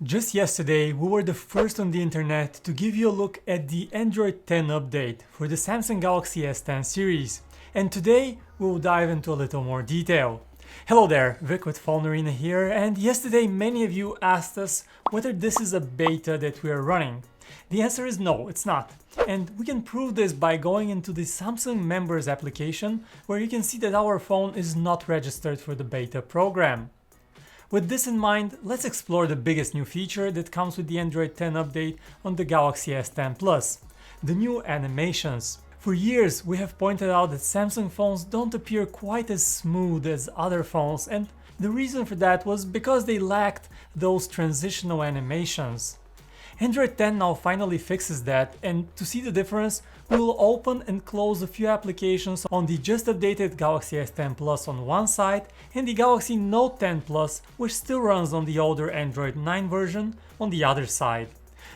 Just yesterday, we were the first on the internet to give you a look at the Android 10 update for the Samsung Galaxy S10 series, and today we will dive into a little more detail. Hello there, Vic with PhoneArena here, and yesterday many of you asked us whether this is a beta that we are running. The answer is no, it's not. And we can prove this by going into the Samsung Members application, where you can see that our phone is not registered for the beta program. With this in mind, let's explore the biggest new feature that comes with the Android 10 update on the Galaxy S10 Plus, the new animations. For years, we have pointed out that Samsung phones don't appear quite as smooth as other phones, and the reason for that was because they lacked those transitional animations. Android 10 now finally fixes that, and to see the difference, we will open and close a few applications on the just updated Galaxy S10 Plus on one side and the Galaxy Note 10 Plus, which still runs on the older Android 9 version, on the other side.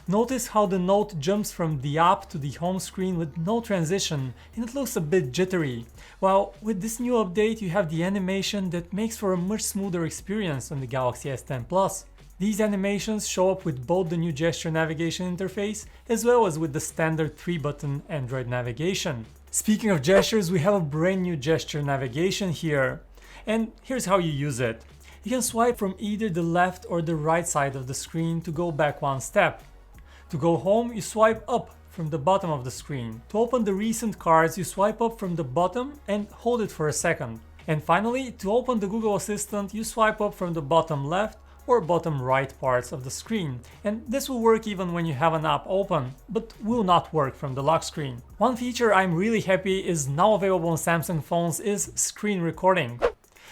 Notice how the Note jumps from the app to the home screen with no transition, and it looks a bit jittery, while with this new update you have the animation that makes for a much smoother experience on the Galaxy S10 Plus. These animations show up with both the new gesture navigation interface as well as with the standard 3-button Android navigation. Speaking of gestures, we have a brand new gesture navigation here. And here's how you use it. You can swipe from either the left or the right side of the screen to go back one step. To go home, you swipe up from the bottom of the screen. To open the recent cards, you swipe up from the bottom and hold it for a second. And finally, to open the Google Assistant, you swipe up from the bottom left or bottom right parts of the screen, and this will work even when you have an app open, but will not work from the lock screen. One feature I'm really happy is now available on Samsung phones is screen recording.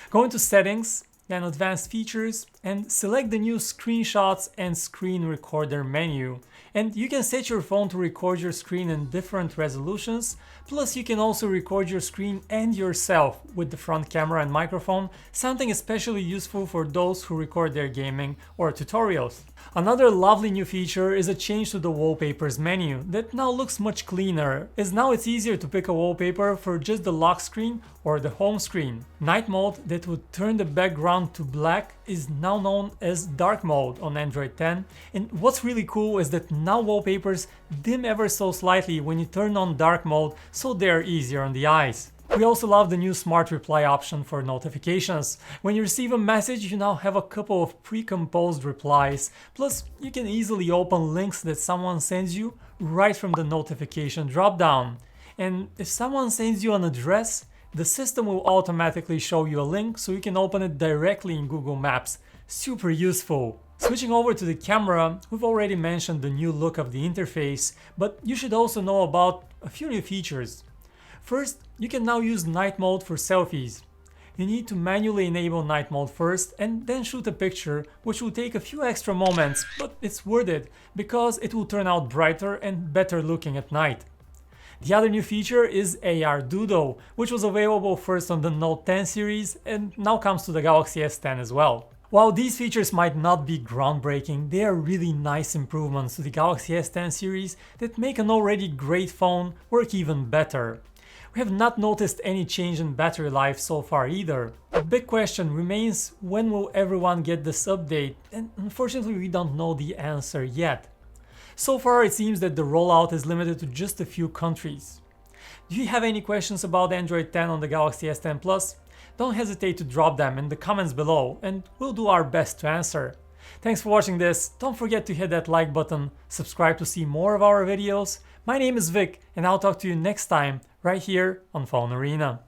Go into Settings, then Advanced Features, and select the new Screenshots and Screen Recorder menu. And you can set your phone to record your screen in different resolutions, plus you can also record your screen and yourself with the front camera and microphone, something especially useful for those who record their gaming or tutorials. Another lovely new feature is a change to the Wallpapers menu that now looks much cleaner, as now it's easier to pick a wallpaper for just the lock screen or the home screen. Night mode that would turn the background to black is now known as dark mode on Android 10, and what's really cool is that now wallpapers dim ever so slightly when you turn on dark mode, so they're easier on the eyes. We also love the new smart reply option for notifications. When you receive a message, you now have a couple of pre-composed replies, plus you can easily open links that someone sends you right from the notification dropdown. And if someone sends you an address, the system will automatically show you a link so you can open it directly in Google Maps. Super useful. Switching over to the camera, we've already mentioned the new look of the interface, but you should also know about a few new features. First, you can now use night mode for selfies. You need to manually enable night mode first and then shoot a picture, which will take a few extra moments, but it's worth it because it will turn out brighter and better looking at night. The other new feature is AR Doodle, which was available first on the Note 10 series and now comes to the Galaxy S10 as well. While these features might not be groundbreaking, they are really nice improvements to the Galaxy S10 series that make an already great phone work even better. We have not noticed any change in battery life so far either. The big question remains, when will everyone get this update? And unfortunately we don't know the answer yet. So far it seems that the rollout is limited to just a few countries. Do you have any questions about Android 10 on the Galaxy S10 Plus? Don't hesitate to drop them in the comments below and we'll do our best to answer. Thanks for watching this, don't forget to hit that like button, subscribe to see more of our videos. My name is Vic and I'll talk to you next time right here on PhoneArena.